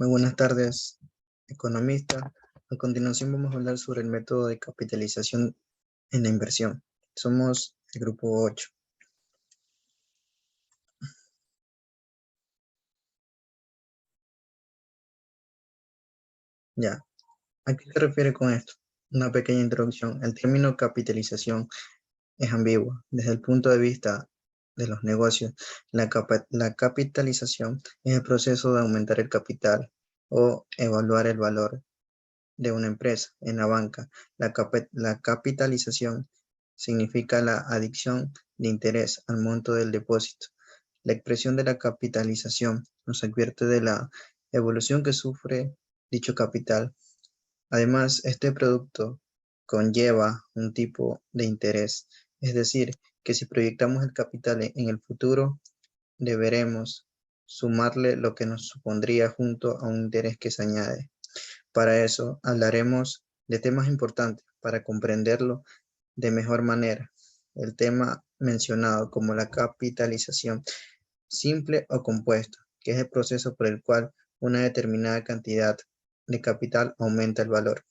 Muy buenas tardes, economista. A continuación vamos a hablar sobre el método de capitalización en la inversión. Somos el grupo 8. Ya, ¿a qué se refiere con esto? Una pequeña introducción. El término capitalización es ambiguo. Desde el punto de vista de los negocios, la capitalización es el proceso de aumentar el capital o evaluar el valor de una empresa en la banca. La capitalización significa la adición de interés al monto del depósito. La expresión de la capitalización nos advierte de la evolución que sufre dicho capital. Además, este producto conlleva un tipo de interés, es decir, que si proyectamos el capital en el futuro, deberemos sumarle lo que nos supondría junto a un interés que se añade. Para eso hablaremos de temas importantes para comprenderlo de mejor manera. El tema mencionado como la capitalización simple o compuesta, que es el proceso por el cual una determinada cantidad de capital aumenta el valor.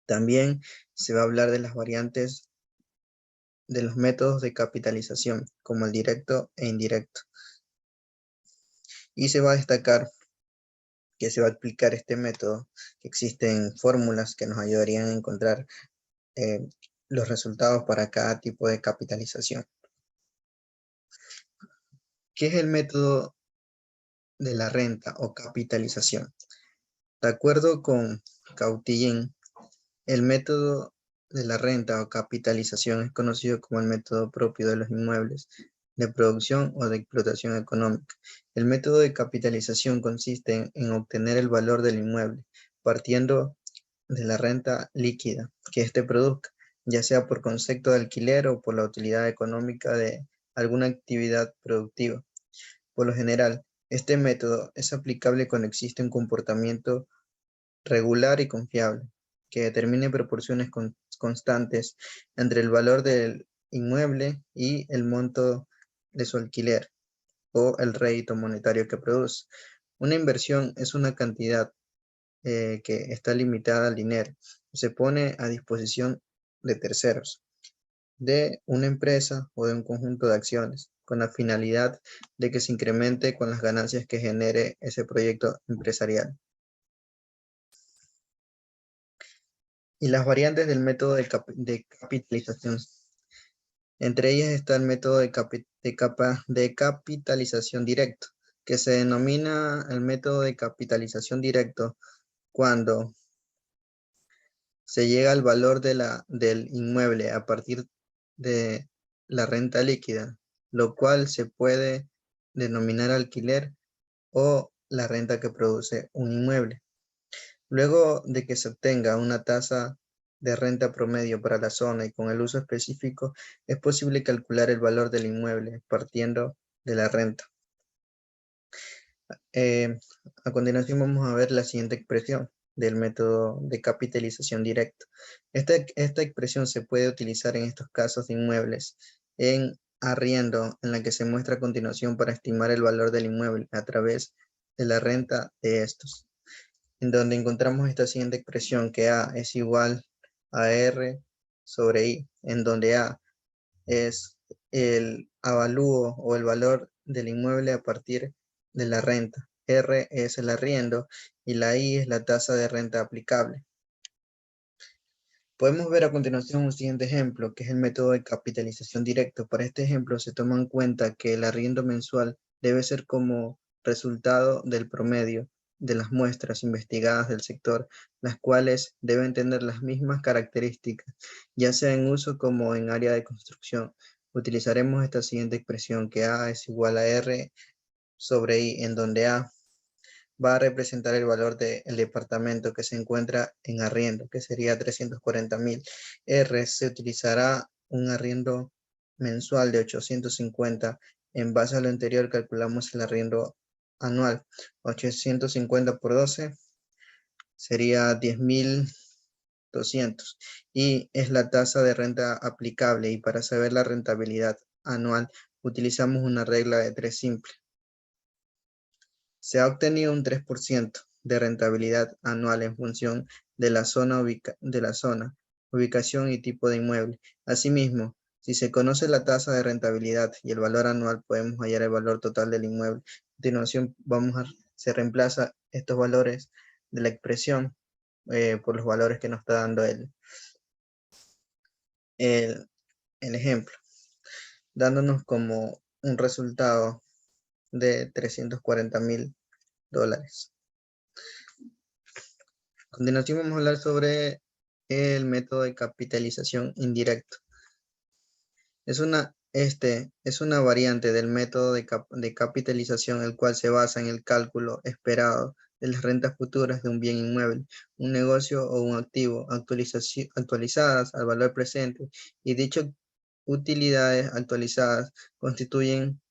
También se va a hablar de las variantes de los métodos de capitalización, como el directo e indirecto. Y se va a destacar que se va a aplicar este método, que existen fórmulas que nos ayudarían a encontrar eh, los resultados para cada tipo de capitalización. ¿Qué es el método de la renta o capitalización? De acuerdo con Cautillén, el método de la renta o capitalización es conocido como el método propio de los inmuebles de producción o de explotación económica. El método de capitalización consiste en obtener el valor del inmueble partiendo de la renta líquida que éste produzca, ya sea por concepto de alquiler o por la utilidad económica de alguna actividad productiva. Por lo general, este método es aplicable cuando existe un comportamiento regular y confiable, que determine proporciones constantes entre el valor del inmueble y el monto de su alquiler o el rédito monetario que produce. Una inversión es una cantidad que está limitada al dinero, se pone a disposición de terceros, de una empresa o de un conjunto de acciones, con la finalidad de que se incremente con las ganancias que genere ese proyecto empresarial. Y las variantes del método de capitalización. Entre ellas está el método de capitalización directo, que se denomina el método de capitalización directo cuando se llega al valor del inmueble a partir de la renta líquida, lo cual se puede denominar alquiler o la renta que produce un inmueble. Luego de que se obtenga una tasa de renta promedio para la zona y con el uso específico, es posible calcular el valor del inmueble partiendo de la renta. A continuación vamos a ver la siguiente expresión del método de capitalización directa. Esta expresión se puede utilizar en estos casos de inmuebles en arriendo, en la que se muestra a continuación para estimar el valor del inmueble a través de la renta de estos, en donde encontramos esta siguiente expresión, que A es igual a R sobre I, en donde A es el avalúo o el valor del inmueble a partir de la renta. R es el arriendo y la I es la tasa de renta aplicable. Podemos ver a continuación un siguiente ejemplo, que es el método de capitalización directo. Para este ejemplo se toma en cuenta que el arriendo mensual debe ser como resultado del promedio de las muestras investigadas del sector, las cuales deben tener las mismas características, ya sea en uso como en área de construcción. Utilizaremos esta siguiente expresión, que A es igual a R sobre I, en donde A va a representar el valor del departamento que se encuentra en arriendo, que sería 340,000. R se utilizará un arriendo mensual de 850. En base a lo anterior calculamos el arriendo anual. 850 por 12 sería 10,200 y es la tasa de renta aplicable, y para saber la rentabilidad anual utilizamos una regla de 3 simple. Se ha obtenido un 3% de rentabilidad anual en función de la zona, ubicación y tipo de inmueble. Asimismo, si se conoce la tasa de rentabilidad y el valor anual, podemos hallar el valor total del inmueble. A continuación, se reemplaza estos valores de la expresión por los valores que nos está dando el ejemplo, dándonos como un resultado de $340,000. A continuación vamos a hablar sobre el método de capitalización indirecto. Es una variante del método de capitalización, el cual se basa en el cálculo esperado de las rentas futuras de un bien inmueble, un negocio o un activo, actualizadas al valor presente, y dichas utilidades actualizadas constituyen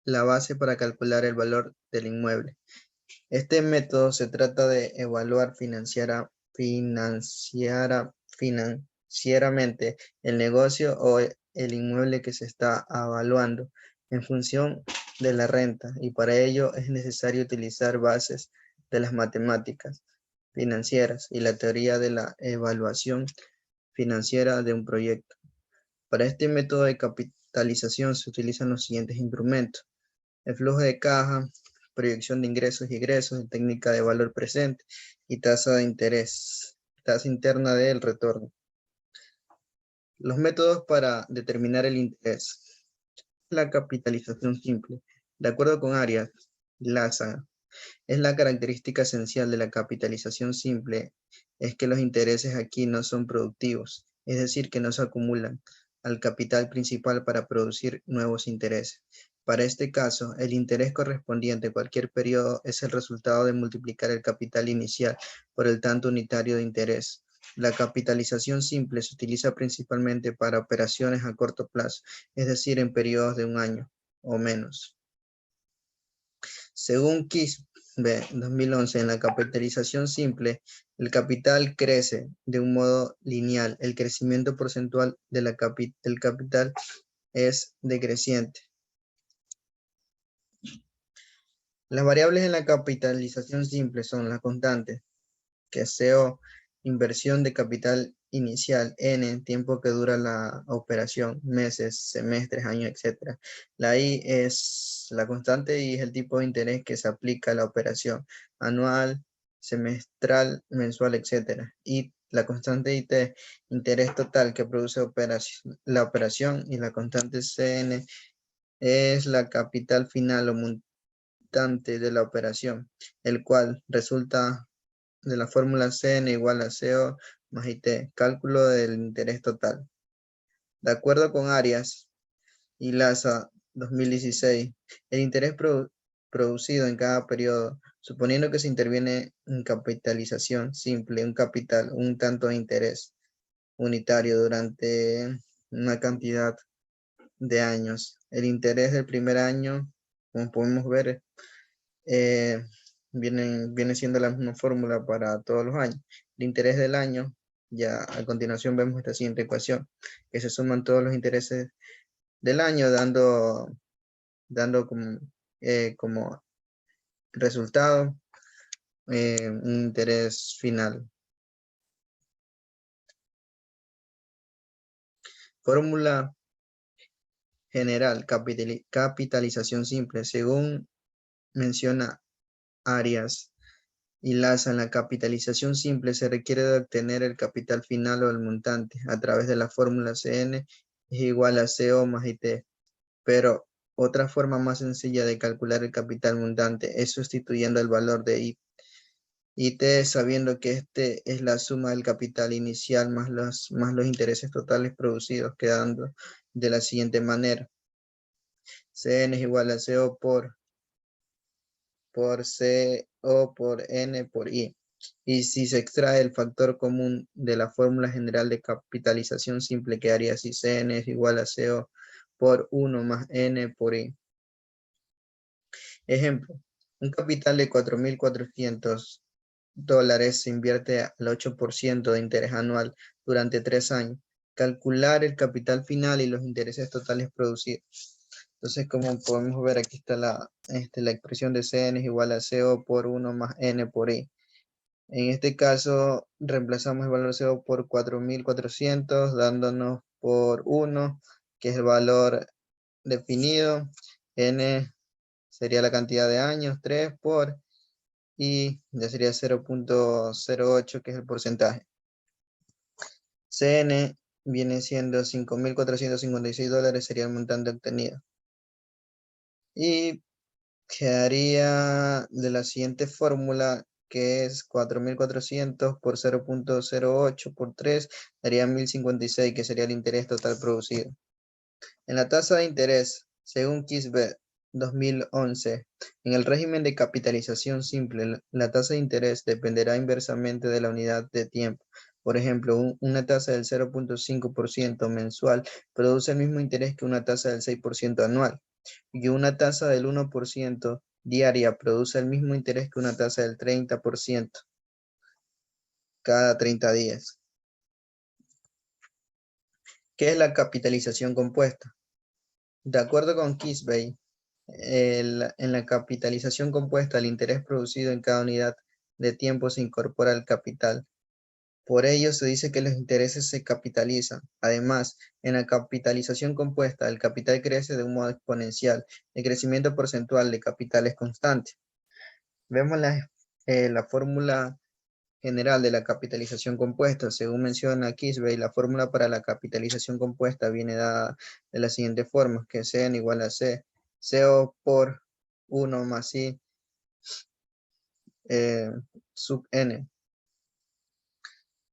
la base para calcular el valor del inmueble. Este método se trata de evaluar financieramente el negocio o el inmueble que se está evaluando en función de la renta, y para ello es necesario utilizar bases de las matemáticas financieras y la teoría de la evaluación financiera de un proyecto. Para este método de capitalización se utilizan los siguientes instrumentos: el flujo de caja, proyección de ingresos y egresos, técnica de valor presente y tasa de interés, tasa interna del retorno. Los métodos para determinar el interés. La capitalización simple. De acuerdo con Arias Laza, es la característica esencial de la capitalización simple, es que los intereses aquí no son productivos, es decir, que no se acumulan al capital principal para producir nuevos intereses. Para este caso, el interés correspondiente a cualquier periodo es el resultado de multiplicar el capital inicial por el tanto unitario de interés. La capitalización simple se utiliza principalmente para operaciones a corto plazo, es decir, en periodos de un año o menos. Según Kisbe 2011, en la capitalización simple, el capital crece de un modo lineal. El crecimiento porcentual del capital es decreciente. Las variables en la capitalización simple son las constantes, que es CO, inversión de capital inicial, N, tiempo que dura la operación, meses, semestres, años, etc. La I es la constante y es el tipo de interés que se aplica a la operación, anual, semestral, mensual, etc. Y la constante IT, interés total que produce la operación, y la constante CN es la capital final o montante de la operación, el cual resulta de la fórmula CN igual a CO más IT, cálculo del interés total. De acuerdo con Arias y Laza 2016, el interés producido en cada periodo, suponiendo que se interviene en capitalización simple, un tanto de interés unitario durante una cantidad de años. El interés del primer año, como podemos ver, viene siendo la misma fórmula para todos los años. El interés del año, ya a continuación vemos esta siguiente ecuación, que se suman todos los intereses del año dando como resultado un interés final. Fórmula general, capitalización simple. Según menciona Arias y Laza, en la capitalización simple se requiere de obtener el capital final o el montante a través de la fórmula CN es igual a CO más IT. Pero otra forma más sencilla de calcular el capital montante es sustituyendo el valor de IT, sabiendo que este es la suma del capital inicial más los intereses totales producidos, quedando de la siguiente manera. CN es igual a CO por CO por N por I. Y si se extrae el factor común de la fórmula general de capitalización simple, quedaría así: CN es igual a CO por 1 más N por I. Ejemplo, un capital de $4,400 se invierte al 8% de interés anual durante 3 años. Calcular el capital final y los intereses totales producidos. Entonces, como podemos ver, aquí está la expresión de CN es igual a CO por 1 más N por I. En este caso, reemplazamos el valor CO por 4.400, dándonos por 1, que es el valor definido. N sería la cantidad de años, 3 por, y ya sería 0.08, que es el porcentaje. CN viene siendo $5.456, sería el montante obtenido. Y quedaría de la siguiente fórmula, que es 4.400 por 0.08 por 3, daría 1.056, que sería el interés total producido. En la tasa de interés, según Kisbet 2011, en el régimen de capitalización simple, la tasa de interés dependerá inversamente de la unidad de tiempo. Por ejemplo, una tasa del 0.5% mensual produce el mismo interés que una tasa del 6% anual, y una tasa del 1% diaria produce el mismo interés que una tasa del 30% cada 30 días. ¿Qué es la capitalización compuesta? De acuerdo con Kisbey, en la capitalización compuesta, el interés producido en cada unidad de tiempo se incorpora al capital. Por ello, se dice que los intereses se capitalizan. Además, en la capitalización compuesta, el capital crece de un modo exponencial. El crecimiento porcentual de capital es constante. Vemos la fórmula general de la capitalización compuesta. Según menciona Kisbey, la fórmula para la capitalización compuesta viene dada de la siguiente forma, que C igual a C, CO por 1 más I sub N.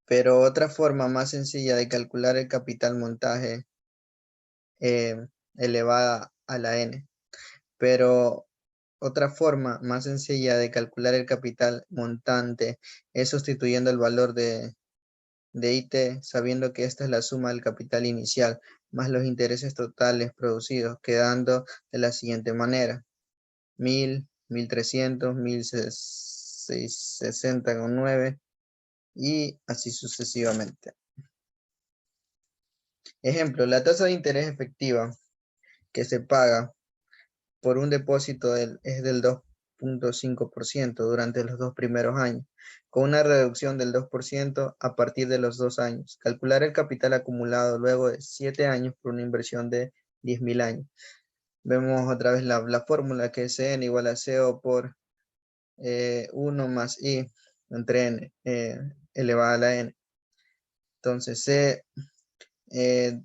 Pero otra forma más sencilla de calcular el capital montaje elevada a la N. Pero otra forma más sencilla de calcular el capital montante es sustituyendo el valor de IT, sabiendo que esta es la suma del capital inicial, más los intereses totales producidos, quedando de la siguiente manera: 1.000, 1.300, 1.660,9 y así sucesivamente. Ejemplo, la tasa de interés efectiva que se paga por un depósito es del 2.5% durante los 2 primeros años, con una reducción del 2% a partir de los 2 años. Calcular el capital acumulado luego de 7 años por una inversión de 10.000 años. Vemos otra vez la fórmula, que es N igual a CO por 1 más I entre N elevada a la N. Entonces C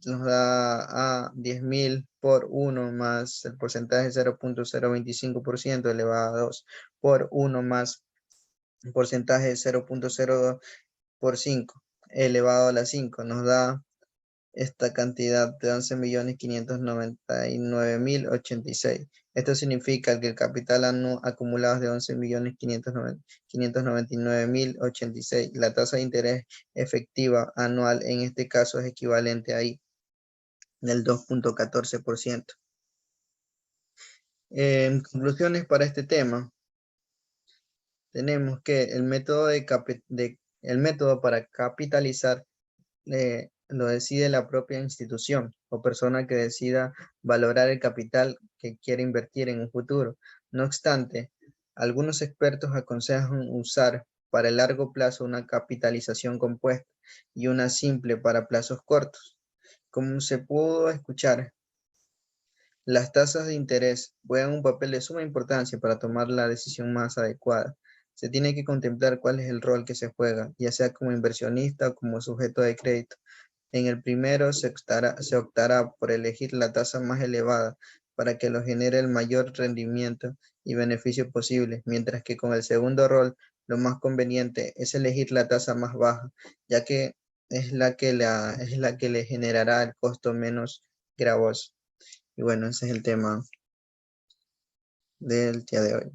nos da a 10.000 por 1 más el porcentaje 0.025% elevado a 2 por 1 más el porcentaje 0.02 por 5 elevado a la 5, nos da esta cantidad de 11.599.086. Esto significa que el capital acumulado es de 11.599.086. La tasa de interés efectiva anual en este caso es equivalente a I, del 2.14%. En conclusiones para este tema, tenemos que el método para capitalizar lo decide la propia institución o persona que decida valorar el capital que quiere invertir en un futuro. No obstante, algunos expertos aconsejan usar para el largo plazo una capitalización compuesta y una simple para plazos cortos. Como se pudo escuchar, las tasas de interés juegan un papel de suma importancia para tomar la decisión más adecuada. Se tiene que contemplar cuál es el rol que se juega, ya sea como inversionista o como sujeto de crédito. En el primero se optará por elegir la tasa más elevada para que lo genere el mayor rendimiento y beneficio posible, mientras que con el segundo rol lo más conveniente es elegir la tasa más baja, ya que es la que le generará el costo menos gravoso. Y bueno, ese es el tema del día de hoy.